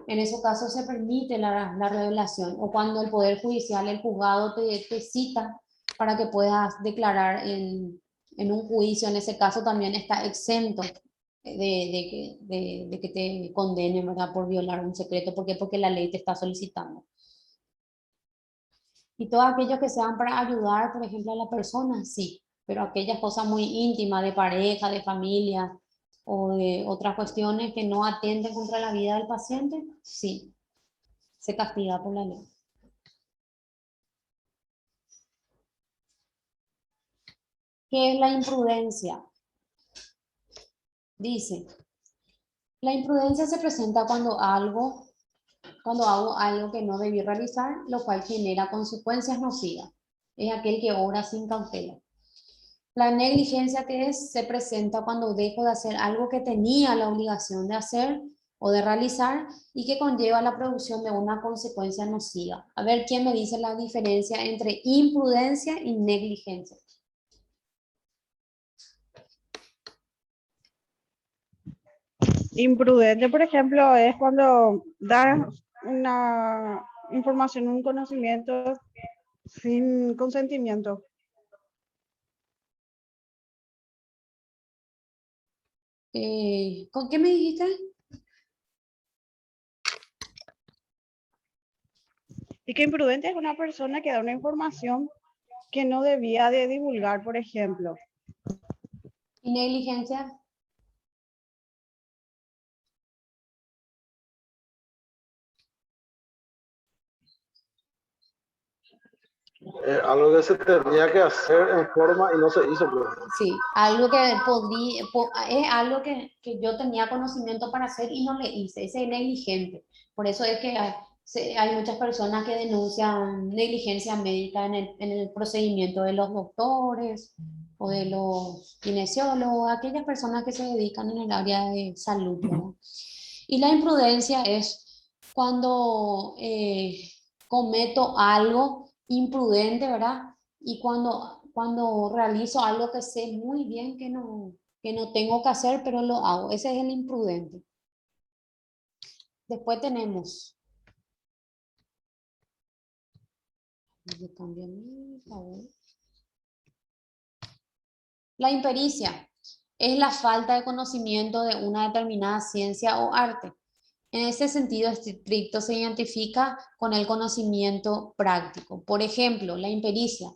En esos casos se permite la revelación, o cuando el Poder Judicial, el juzgado te cita para que puedas declarar en un juicio. En ese caso también está exento de que te condenen, ¿verdad? Por violar un secreto. ¿Por qué? Porque la ley te está solicitando. Y todos aquellos que sean para ayudar, por ejemplo, a la persona, sí, pero aquellas cosas muy íntimas de pareja, de familia o de otras cuestiones que no atenten contra la vida del paciente, sí, se castiga por la ley. ¿Qué es la imprudencia? Dice, la imprudencia se presenta cuando hago algo que no debí realizar, lo cual genera consecuencias nocivas. Es aquel que obra sin cautela. La negligencia se presenta cuando dejo de hacer algo que tenía la obligación de hacer o de realizar y que conlleva la producción de una consecuencia nociva. A ver, ¿quién me dice la diferencia entre imprudencia y negligencia? Imprudente, por ejemplo, es cuando das una información, un conocimiento sin consentimiento. ¿Con qué me dijiste? Y que imprudente es una persona que da una información que no debía de divulgar, por ejemplo. ¿Y negligencia? Algo que se tenía que hacer en forma y no se hizo. Pues. Sí, algo que es algo que yo tenía conocimiento para hacer y no le hice, ese es negligente. Por eso es que hay muchas personas que denuncian negligencia médica en el procedimiento de los doctores o de los kinesiólogos, aquellas personas que se dedican en el área de salud, ¿verdad? Y la imprudencia es cuando cometo algo imprudente, ¿verdad? Y cuando realizo algo que sé muy bien que no tengo que hacer, pero lo hago. Ese es el imprudente. Después tenemos... La impericia es la falta de conocimiento de una determinada ciencia o arte. En ese sentido estricto se identifica con el conocimiento práctico. Por ejemplo, la impericia.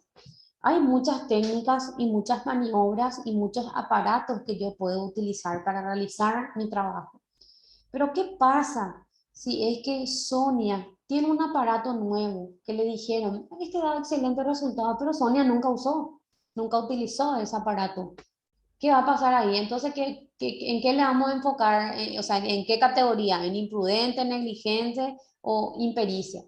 Hay muchas técnicas y muchas maniobras y muchos aparatos que yo puedo utilizar para realizar mi trabajo. Pero ¿qué pasa si es que Sonia tiene un aparato nuevo que le dijeron, este da excelente resultado, pero Sonia nunca usó, nunca utilizó ese aparato? ¿Qué va a pasar ahí? Entonces, ¿en qué le vamos a enfocar? O sea, ¿en qué categoría? ¿En imprudente, negligente o impericia?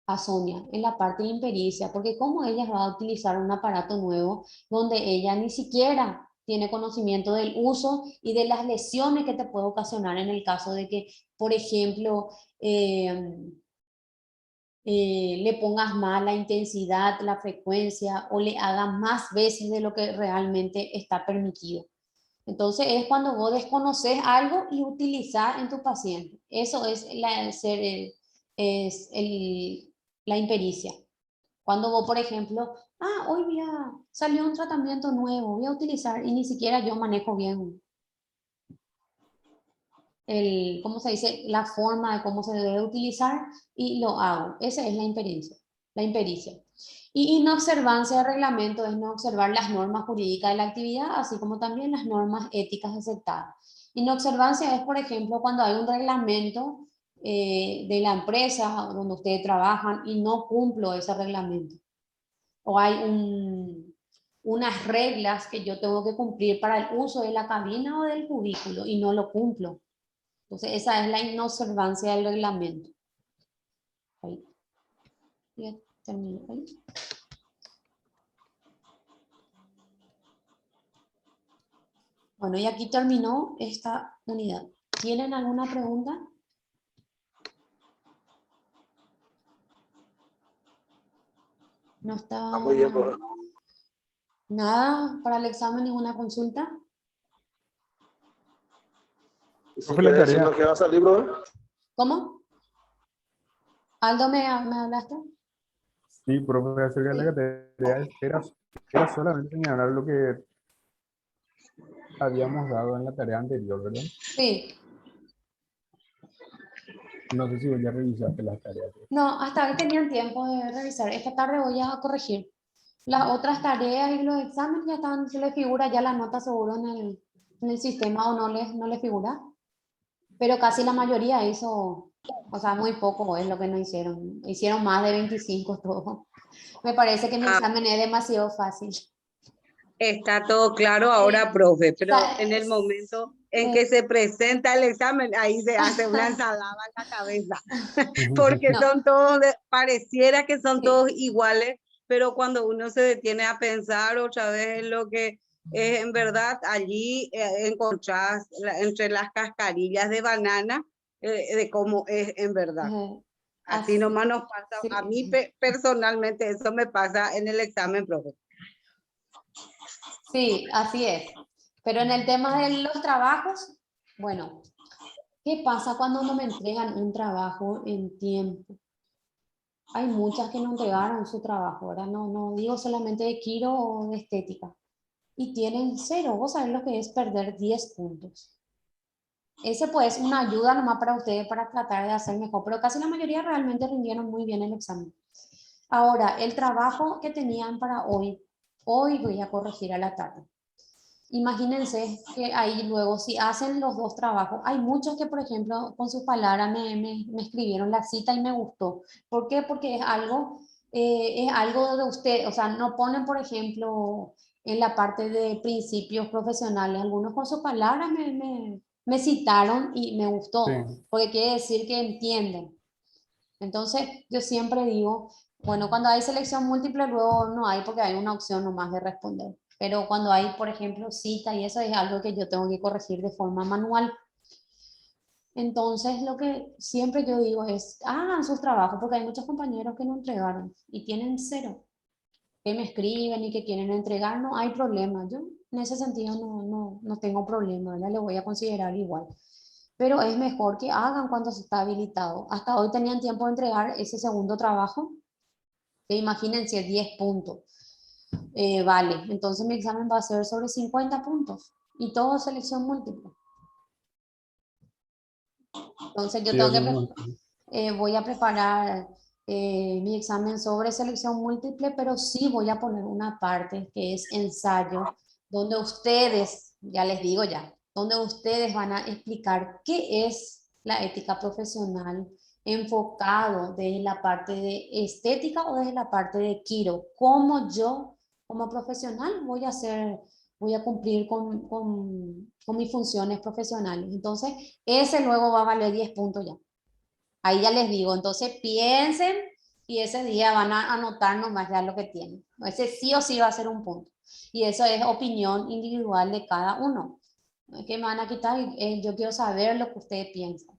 A Sonia, en la parte de impericia, porque ¿cómo ella va a utilizar un aparato nuevo donde ella ni siquiera tiene conocimiento del uso y de las lesiones que te puede ocasionar en el caso de que, por ejemplo, le pongas más la intensidad, la frecuencia o le hagas más veces de lo que realmente está permitido? Entonces es cuando vos desconoces algo y utilizar en tu paciente. Eso es la impericia. Cuando vos, por ejemplo, hoy salió un tratamiento nuevo, voy a utilizar y ni siquiera yo manejo bien ¿cómo se dice? La forma de cómo se debe utilizar y lo hago. Esa es la impericia. La impericia. Y inobservancia de reglamento es no observar las normas jurídicas de la actividad, así como también las normas éticas aceptadas. Inobservancia es, por ejemplo, cuando hay un reglamento de la empresa donde ustedes trabajan y no cumplo ese reglamento. O hay unas reglas que yo tengo que cumplir para el uso de la cabina o del cubículo y no lo cumplo. Entonces, esa es la inobservancia del reglamento. Ahí. Ya terminé ahí. Bueno, y aquí terminó esta unidad. ¿Tienen alguna pregunta? No está... Muy bien, profe. Nada para el examen, ninguna consulta. ¿Y si Profe, la quiere tarea. decirnos qué va a salir, profe? ¿Cómo? Aldo, ¿me hablaste? Sí, profe, acerca de la tarea era solamente señalar lo que habíamos dado en la tarea anterior, ¿verdad? Sí. No sé si vos ya revisaste las tareas. No, hasta hoy tenían tiempo de revisar. Esta tarde voy a corregir. Las otras tareas y los exámenes ya están, se les figura ya la nota seguro en el sistema o no les figura. Pero casi la mayoría hizo, o sea, muy poco es lo que no hicieron. Hicieron más de 25 todo. Me parece que mi examen es demasiado fácil. Está todo claro ahora, profe, pero Sa- en el momento en eh, que se presenta el examen, ahí se hace una ensalada en la cabeza, porque No, son todos, pareciera que son sí, todos iguales, pero cuando uno se detiene a pensar otra vez en lo que es en verdad, allí encontrás entre las cascarillas de banana de cómo es en verdad. Así así, nomás nos pasa, a mí sí. personalmente eso me pasa en el examen, profe. Sí, así es. Pero en el tema de los trabajos, bueno, ¿qué pasa cuando no me entregan un trabajo en tiempo? Hay muchas que no entregaron su trabajo, ¿verdad? No digo solamente de quiro o de estética. Y tienen 0. Vos sabés lo que es perder 10 puntos. Ese pues es una ayuda nomás para ustedes para tratar de hacer mejor, pero casi la mayoría realmente rindieron muy bien el examen. Ahora, el trabajo que tenían para hoy voy a corregir a la tarde. Imagínense que ahí luego, si hacen los dos trabajos, hay muchos que, por ejemplo, con sus palabras me escribieron la cita y me gustó. ¿Por qué? Porque es algo de usted, o sea, no ponen, por ejemplo, en la parte de principios profesionales, algunos con sus palabras me citaron y me Sí, gustó, porque quiere decir que entienden. Entonces, yo siempre digo, bueno, cuando hay selección múltiple, luego no hay porque hay una opción nomás de responder. Pero cuando hay, por ejemplo, cita y eso es algo que yo tengo que corregir de forma manual. Entonces, lo que siempre yo digo es, hagan sus trabajos, porque hay muchos compañeros que no entregaron y tienen 0, que me escriben y que quieren entregar, no hay problema. Yo en ese sentido no tengo problema, ya le voy a considerar igual. Pero es mejor que hagan cuando se está habilitado. Hasta hoy tenían tiempo de entregar ese segundo trabajo, que imagínense 10 puntos. Vale, entonces mi examen va a ser sobre 50 puntos y todo selección múltiple. Entonces yo sí, tengo así que, mismo. voy a preparar mi examen sobre selección múltiple, pero sí voy a poner una parte que es ensayo, donde ustedes, ya les digo ya, donde ustedes van a explicar qué es la ética profesional enfocado desde la parte de estética o desde la parte de quiro, cómo yo como profesional voy a cumplir con mis funciones profesionales. Entonces, ese luego va a valer 10 puntos ya. Ahí ya les digo, entonces piensen y ese día van a anotar nomás ya lo que tienen. Ese sí o sí va a ser un punto. Y eso es opinión individual de cada uno. No es que me van a quitar, yo quiero saber lo que ustedes piensan.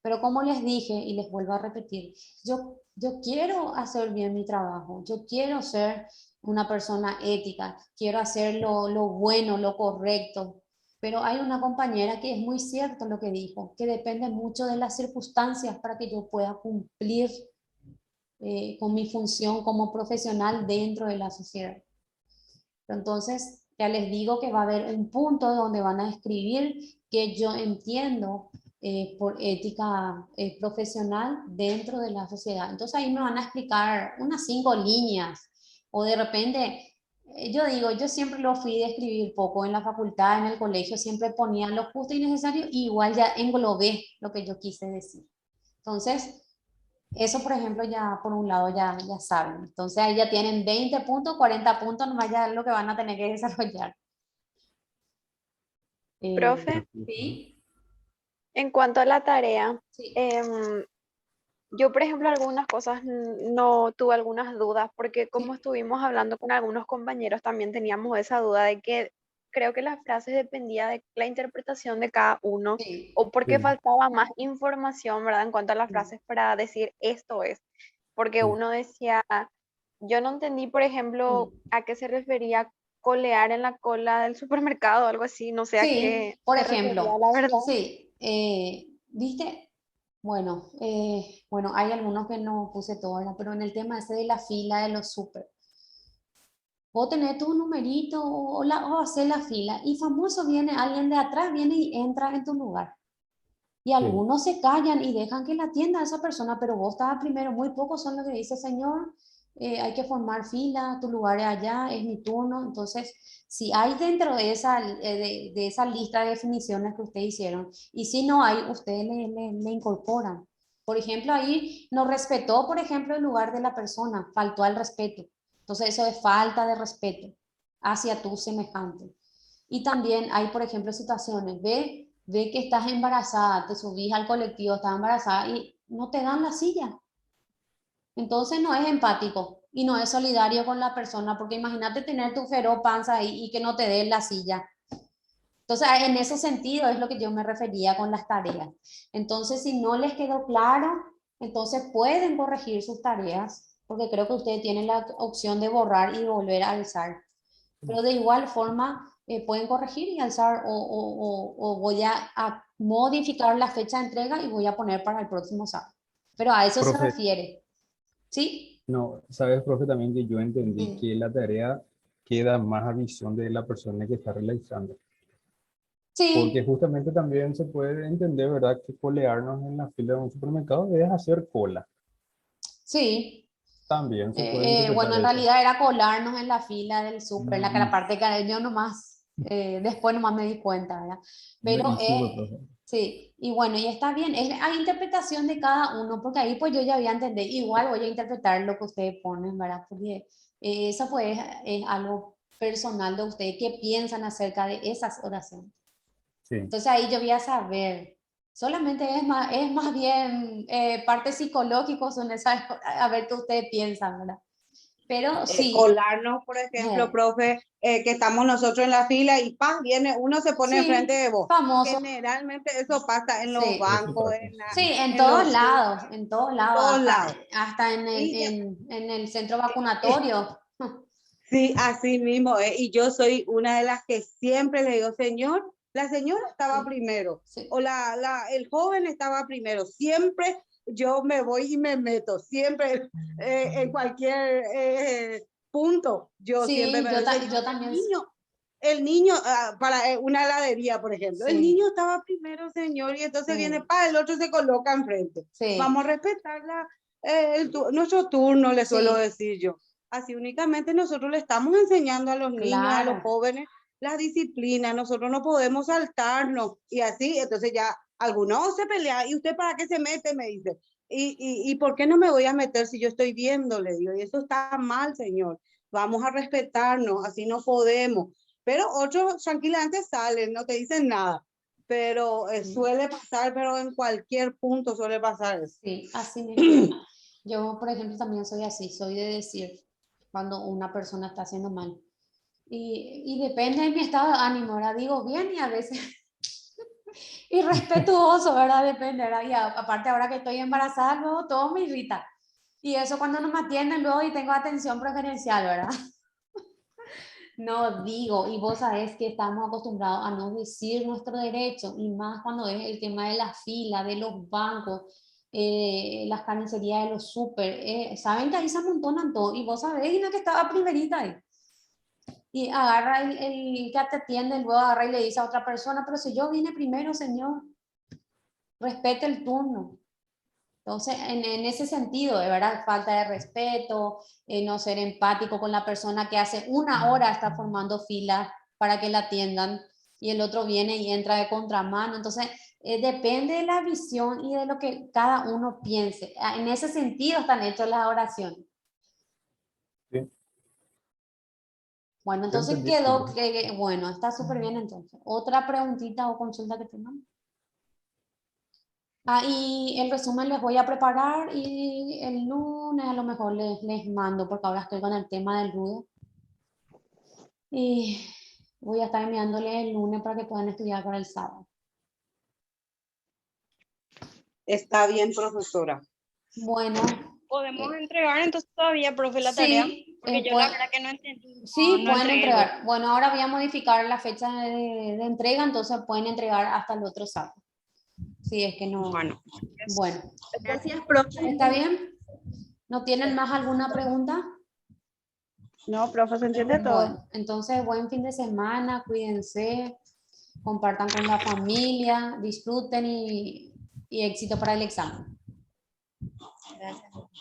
Pero como les dije y les vuelvo a repetir, yo quiero hacer bien mi trabajo, yo quiero ser una persona ética, quiero hacer lo bueno, lo correcto, pero hay una compañera que es muy cierto lo que dijo, que depende mucho de las circunstancias para que yo pueda cumplir con mi función como profesional dentro de la sociedad. Entonces, ya les digo que va a haber un punto donde van a escribir que yo entiendo por ética profesional dentro de la sociedad. Entonces ahí me van a explicar unas 5 líneas o de repente, yo digo, yo siempre lo fui de escribir poco en la facultad, en el colegio, siempre ponía lo justo y necesario y igual ya englobé lo que yo quise decir. Entonces, eso, por ejemplo, ya por un lado ya saben. Entonces ahí ya tienen 20 puntos, 40 puntos, nomás ya es lo que van a tener que desarrollar. Profe, ¿Sí? En cuanto a la tarea, Sí. yo, por ejemplo, algunas cosas no tuve algunas dudas, porque como estuvimos hablando con algunos compañeros, también teníamos esa duda de que creo que las frases dependía de la interpretación de cada uno, Sí. o porque Sí, faltaba más información, ¿verdad? En cuanto a las Mm. frases para decir esto es, porque sí. uno decía, yo no entendí, por ejemplo, Mm. a qué se refería colear en la cola del supermercado o algo así, no sé a Sí, qué por se refería, ejemplo, la verdad. sí, ¿viste? Bueno, hay algunos que no puse todo, ¿verdad? Pero en el tema ese de la fila de los súper, vos tenés tu numerito o hacer la fila y famoso viene, alguien de atrás viene y entra en tu lugar. Y Sí. algunos se callan y dejan que la atienda a esa persona, pero vos estabas primero, muy pocos son los que dicen, señor, hay que formar fila, tu lugar es allá, es mi turno. Entonces, si hay dentro de esa lista de definiciones que ustedes hicieron, y si no hay, ustedes le incorporan. Por ejemplo, ahí no respetó, por ejemplo, el lugar de la persona, faltó al respeto. Entonces, eso es falta de respeto hacia tu semejante. Y también hay, por ejemplo, situaciones, ve que estás embarazada, te subís al colectivo, estás embarazada y no te dan la silla. Entonces no es empático y no es solidario con la persona, porque imagínate tener tu feroz panza ahí y que no te den la silla. Entonces, en ese sentido es lo que yo me refería con las tareas. Entonces, si no les quedó claro, entonces pueden corregir sus tareas, porque creo que ustedes tienen la opción de borrar y volver a alzar. Pero de igual forma pueden corregir y alzar o voy a modificar la fecha de entrega y voy a poner para el próximo sábado. Pero a eso se Profe, refiere, ¿sí? no, sabes, profe, también que yo entendí Mm. que la tarea queda más a visión de la persona que está realizando. Porque Sí, justamente también se puede entender, ¿verdad?, que colearnos en la fila de un supermercado es hacer cola. sí. También se puede interpretar Bueno, en eso. realidad era colarnos en la fila del súper, en la Mm, parte que yo nomás, después nomás me di cuenta, ¿verdad? Pero y sube, profe. sí, y bueno, y está bien, hay interpretación de cada uno, porque ahí pues yo ya había entendido, igual voy a interpretar lo que ustedes ponen, ¿verdad? Porque eso pues es algo personal de ustedes, qué piensan acerca de esas oraciones. Sí. Entonces ahí yo voy a saber. Solamente es más bien parte psicológico, son esas, a ver qué ustedes piensan, ¿verdad? Pero sí, Colarnos, por ejemplo, eh, profe, que estamos nosotros en la fila y ¡pam! Viene, uno se pone enfrente sí, de vos. famoso, Generalmente eso pasa en los sí, Eso bancos, pasa. sí, en los súper, en todos en lados, todos lados. hasta Y ya- en el centro vacunatorio. sí, así mismo. Y yo soy una de las que siempre le digo, señor, la señora estaba Sí, primero sí, o el joven estaba primero. Siempre yo me voy y me meto, siempre en cualquier punto. Yo siempre sí, me doy, señor, yo también, el niño, para una heladería, por ejemplo, el sí, niño estaba primero, señor, y entonces viene sí, para el otro se coloca enfrente. sí, Vamos a respetar nuestro turno, le suelo sí, decir yo. Así únicamente nosotros le estamos enseñando a los niños, a los claro. jóvenes, la disciplina. Nosotros no podemos saltarnos y así, entonces ya algunos se pelean. ¿Y usted para qué se mete? Me dice. ¿Y por qué no me voy a meter si yo estoy viendo? Le digo, y eso está mal, señor. Vamos a respetarnos, así no podemos. Pero otros tranquilamente salen, no te dicen nada. Pero suele pasar, pero en cualquier punto suele pasar eso. Sí, así mismo. Yo, por ejemplo, también soy así, soy de decir cuando una persona está haciendo mal. Y depende de mi estado de ánimo, ¿verdad? Digo bien y a veces irrespetuoso, ¿verdad? Depende, ¿verdad? Y aparte ahora que estoy embarazada, luego todo me irrita. Y eso cuando no me atienden luego y tengo atención preferencial, ¿verdad? No digo, y vos sabés que estamos acostumbrados a no decir nuestro derecho, y más cuando es el tema de la fila, de los bancos, las carnicerías de los súper, saben que ahí se amontonan todo, y vos sabés, y no que estaba primerita ahí. Y agarra el que te atiende, luego agarra y le dice a otra persona, pero si yo vine primero, señor, respete el turno. Entonces, en ese sentido, de verdad, falta de respeto, no ser empático con la persona que hace una hora está formando fila para que la atiendan y el otro viene y entra de contramano. Entonces, depende de la visión y de lo que cada uno piense. En ese sentido están hechas las oraciones. Sí, Bueno, yo entonces entendí eso, quedó, profe. bueno, está súper bien entonces. ¿Otra preguntita o consulta que tengan? Y el resumen les voy a preparar y el lunes a lo mejor les mando, porque ahora estoy con el tema del rudo. Y voy a estar enviándole el lunes para que puedan estudiar para el sábado. Está bien, profesora. Bueno. ¿Podemos entregar entonces todavía, profe, la tarea? Sí, Porque yo la verdad que no entendí. sí, no pueden entregué entregar. Bueno, ahora voy a modificar la fecha de entrega, entonces pueden entregar hasta el otro sábado. Si es que no. Bueno. Bueno. Gracias, profe. ¿Está bien? ¿No tienen más alguna pregunta? No, profe, se entiende todo. Bueno, entonces buen fin de semana, cuídense, compartan con la familia, disfruten y éxito para el examen.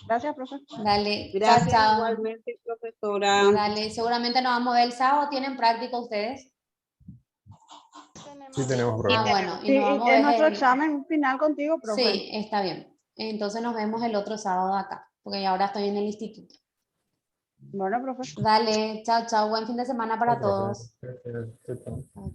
Gracias, profe. Dale, Gracias chao, chao. igualmente, profesora. Dale, seguramente nos vamos a ver el sábado. ¿Tienen práctica ustedes? Sí, tenemos prueba. Bueno, y Sí, nos vamos a es ver nuestro examen final contigo, profe. Sí, está bien. Entonces nos vemos el otro sábado acá, porque ahora estoy en el instituto. Bueno, profe. Dale, chao, chao. Buen fin de semana para Chao, profe. todos. Chao, chao.